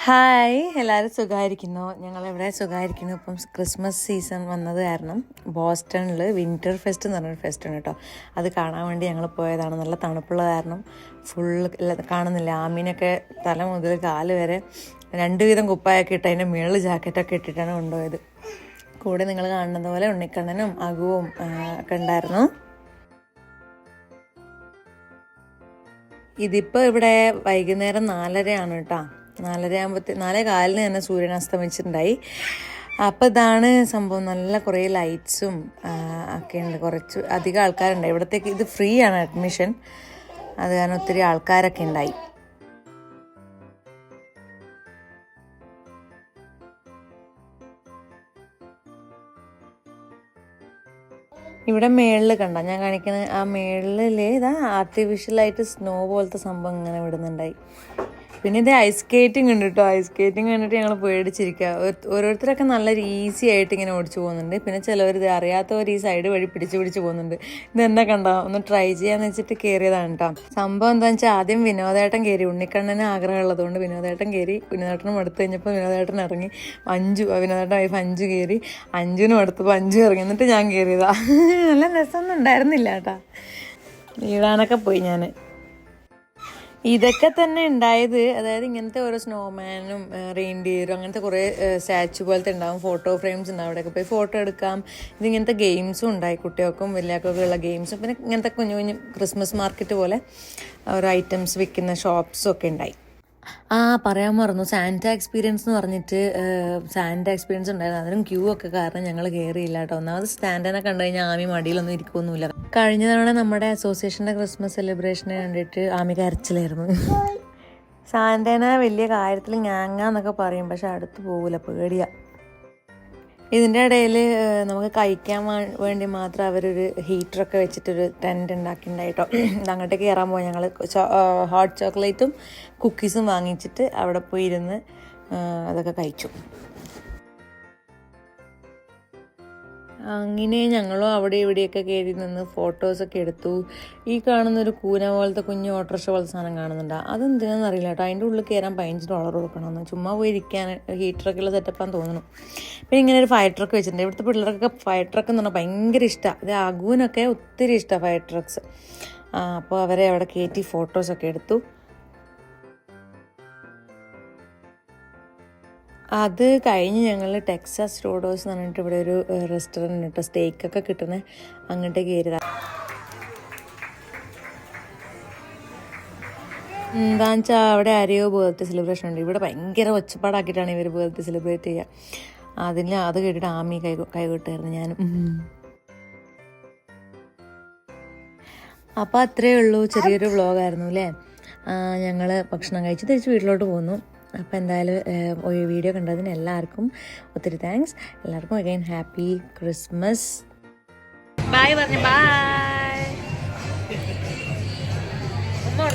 Hi, എല്ലാവരും സുഖമായിരിക്കുന്നു. ഞങ്ങളിവിടെ സുഖമായിരിക്കുന്നു. ഇപ്പം ക്രിസ്മസ് സീസൺ വന്നത് കാരണം ബോസ്റ്റണിൽ വിൻ്റർ ഫെസ്റ്റ് എന്ന് പറഞ്ഞൊരു ഫെസ്റ്റ് ഉണ്ട് കേട്ടോ. അത് കാണാൻ വേണ്ടി ഞങ്ങൾ പോയതാണ്. നല്ല തണുപ്പുള്ള കാരണം ഫുള്ള് കാണുന്നില്ല, ആമീനൊക്കെ തല മുതൽ കാല് വരെ 2 വീതം കുപ്പായൊക്കെ ഇട്ട് അതിൻ്റെ മുകളിൽ ജാക്കറ്റൊക്കെ ഇട്ടിട്ടാണ് കൊണ്ടുപോയത്. കൂടെ നിങ്ങൾ കാണുന്നത് പോലെ ഉണ്ണിക്കണ്ണനും അകുവും ഒക്കെ ഉണ്ടായിരുന്നു. ഇതിപ്പോൾ ഇവിടെ വൈകുന്നേരം 4:30 കേട്ടോ. 4:4 തന്നെ സൂര്യൻ അസ്തമിച്ചിട്ടുണ്ടായി. അപ്പോൾ ഇതാണ് സംഭവം. നല്ല കുറേ ലൈറ്റ്സും ഒക്കെ ഉണ്ട്. കുറച്ച് അധികം ആൾക്കാരുണ്ടായി. ഇവിടത്തേക്ക് ഇത് ഫ്രീ ആണ് അഡ്മിഷൻ. അത് കാരണം ഒത്തിരി ആൾക്കാരൊക്കെ ഉണ്ടായി. ഇവിടെ മേളിൽ കണ്ട ഞാൻ കാണിക്കുന്നത്, ആ മേളിൽ ഇതാ ആർട്ടിഫിഷ്യലായിട്ട് സ്നോ പോലത്തെ സംഭവം ഇങ്ങനെ വിടുന്നുണ്ടായി. പിന്നെ ഇത് ഐസ് സ്കേറ്റിംഗ് ഉണ്ട് കേട്ടോ. ഐസ് സ്കേറ്റിംഗ് കണ്ടിട്ട് ഞങ്ങൾ പേടിച്ചിരിക്കുക. ഓരോരുത്തരൊക്കെ നല്ല ഈസി ആയിട്ട് ഇങ്ങനെ ഓടിച്ചു പോകുന്നുണ്ട്. പിന്നെ ചിലവർ ഇത് അറിയാത്തവർ ഈ സൈഡ് വഴി പിടിച്ച് പോകുന്നുണ്ട്. ഇതെന്നെ കണ്ടോ, ഒന്ന് ട്രൈ ചെയ്യാന്ന് വെച്ചിട്ട് കയറിയതാണ് കേട്ടോ. സംഭവം എന്താണെന്ന് വെച്ചാൽ ആദ്യം വിനോദേട്ടൻ കയറി. ഉണ്ണിക്കണ്ണന് ആഗ്രഹമുള്ളതുകൊണ്ട് വിനോദേട്ടൻ കയറി. വിനോദേട്ടനും എടുത്തു കഴിഞ്ഞപ്പോൾ വിനോദേട്ടൻ ഇറങ്ങി. വിനോദേട്ടൻ വൈഫ് 5 കയറി. 5നും എടുത്തപ്പോൾ 5 ഇറങ്ങി. എന്നിട്ട് ഞാൻ കയറിയതാ. നല്ല രസമൊന്നും ഉണ്ടായിരുന്നില്ല കേട്ടോ. വീഴാനൊക്കെ പോയി ഞാൻ. ഇതൊക്കെ തന്നെ ഉണ്ടായത്, അതായത് ഇങ്ങനത്തെ ഓരോ സ്നോമാനും റെയിൻഡിയറും അങ്ങനത്തെ കുറേ സ്റ്റാച്ചു പോലത്തെ ഉണ്ടാവും. ഫോട്ടോ ഫ്രെയിംസ് ഉണ്ടാവും. അവിടെയൊക്കെ പോയി ഫോട്ടോ എടുക്കാം. ഇതിങ്ങനത്തെ ഗെയിംസും ഉണ്ടായി, കുട്ടികൾക്കും വലിയവർക്കൊക്കെ ഉള്ള ഗെയിംസും. പിന്നെ ഇങ്ങനത്തെ കുഞ്ഞു കുഞ്ഞു ക്രിസ്മസ് മാർക്കറ്റ് പോലെ ഓരോ ഐറ്റംസ് വിൽക്കുന്ന ഷോപ്സും ഒക്കെ ഉണ്ടായി. പറയാൻ മറന്നു, സാന്റ എക്സ്പീരിയൻസ് എന്ന് പറഞ്ഞിട്ട് സാന്റ എക്സ്പീരിയൻസ് ഉണ്ടായിരുന്നു. അതിനും ക്യൂ ഒക്കെ കാരണം ഞങ്ങൾ കയറിയില്ല കേട്ടോ. ഒന്നാമത് സ്റ്റാൻഡിനെ കണ്ടു കഴിഞ്ഞാൽ ആമി മടിയിലൊന്നും ഇരിക്കുമൊന്നുമില്ല. കഴിഞ്ഞ തവണ നമ്മുടെ അസോസിയേഷൻ്റെ ക്രിസ്മസ് സെലിബ്രേഷന് കണ്ടിട്ട് ആമി കരച്ചിലായിരുന്നു. സാന്റേനെ വലിയ കാര്യത്തിൽ ഞാങ്ങാന്നൊക്കെ പറയും, പക്ഷെ അടുത്ത് പോകില്ല, പേടിയാ. ഇതിൻ്റെ ഇടയിൽ നമുക്ക് കഴിക്കാൻ വേണ്ടി മാത്രം അവരൊരു ഹീറ്ററൊക്കെ വെച്ചിട്ടൊരു ടെൻറ്റ് ഉണ്ടാക്കിയിട്ടുണ്ടായിട്ടോ. അങ്ങോട്ടേക്ക് കയറാൻ പോയി ഞങ്ങൾ. ഹോട്ട് ചോക്ലേറ്റും കുക്കീസും വാങ്ങിച്ചിട്ട് അവിടെ പോയി ഇരുന്ന് അതൊക്കെ കഴിച്ചു. അങ്ങനെ ഞങ്ങളും അവിടെ ഇവിടെയൊക്കെ കയറി നിന്ന് ഫോട്ടോസൊക്കെ എടുത്തു. ഈ കാണുന്നൊരു കൂന പോലത്തെ കുഞ്ഞ് ഓട്ടോറിക്ഷ പോലത്തെ സാധനം കാണുന്നുണ്ട്. അതെന്തിനാണെന്ന് അറിയില്ല കേട്ടോ. അതിൻ്റെ ഉള്ളിൽ കയറാൻ $15 കൊടുക്കണമെന്ന്. ചുമ്മാ പോയി ഇരിക്കാൻ ഹീറ്ററൊക്കെ ഉള്ള സെറ്റപ്പാന്ന് തോന്നുന്നു. പിന്നെ ഇങ്ങനെ ഒരു ഫയർ ട്രക്ക് വെച്ചിട്ടുണ്ട്. ഇവിടുത്തെ പിള്ളേർക്കൊക്കെ ഫയർ ട്രക്ക് എന്ന് പറഞ്ഞാൽ ഭയങ്കര ഇഷ്ടമാണ്. ഇത് അഗുവിനൊക്കെ ഒത്തിരി ഇഷ്ടമാണ് ഫയർ ട്രക്സ്. അപ്പോൾ അവരെ അവിടെ കയറ്റി ഫോട്ടോസൊക്കെ എടുത്തു. അത് കഴിഞ്ഞ് ഞങ്ങൾ ടെക്സാസ് റോഡോസ് എന്ന് പറഞ്ഞിട്ട് ഇവിടെ ഒരു റെസ്റ്റോറൻറ്റ് കേട്ടോ, സ്റ്റേക്കൊക്കെ കിട്ടുന്ന അങ്ങോട്ടേക്ക് കയറിയതാണ്. എന്താണെന്ന് വെച്ചാൽ അവിടെ ആരെയോ ബർത്ത്ഡേ സെലിബ്രേഷൻ ഉണ്ട്. ഇവിടെ ഭയങ്കര ഒച്ചപ്പാടാക്കിയിട്ടാണ് ഇവർ ബർത്ത്ഡേ സെലിബ്രേറ്റ് ചെയ്യുക. അത് കേട്ടിട്ട് ആമി കൈകൊട്ടായിരുന്നു ഞാനും. അപ്പോൾ അത്രയേ ഉള്ളൂ, ചെറിയൊരു വ്ളോഗായിരുന്നു അല്ലേ. ഞങ്ങൾ ഭക്ഷണം കഴിച്ച് തിരിച്ച് വീട്ടിലോട്ട് പോന്നു. അപ്പോൾ എന്തായാലും ഒരു വീഡിയോ കണ്ടതിന് എല്ലാവർക്കും ഒത്തിരി താങ്ക്സ്. എല്ലാവർക്കും അഗൈൻ ഹാപ്പി ക്രിസ്മസ്. ബായ് പറഞ്ഞു. ബായ്. ഉമ്മ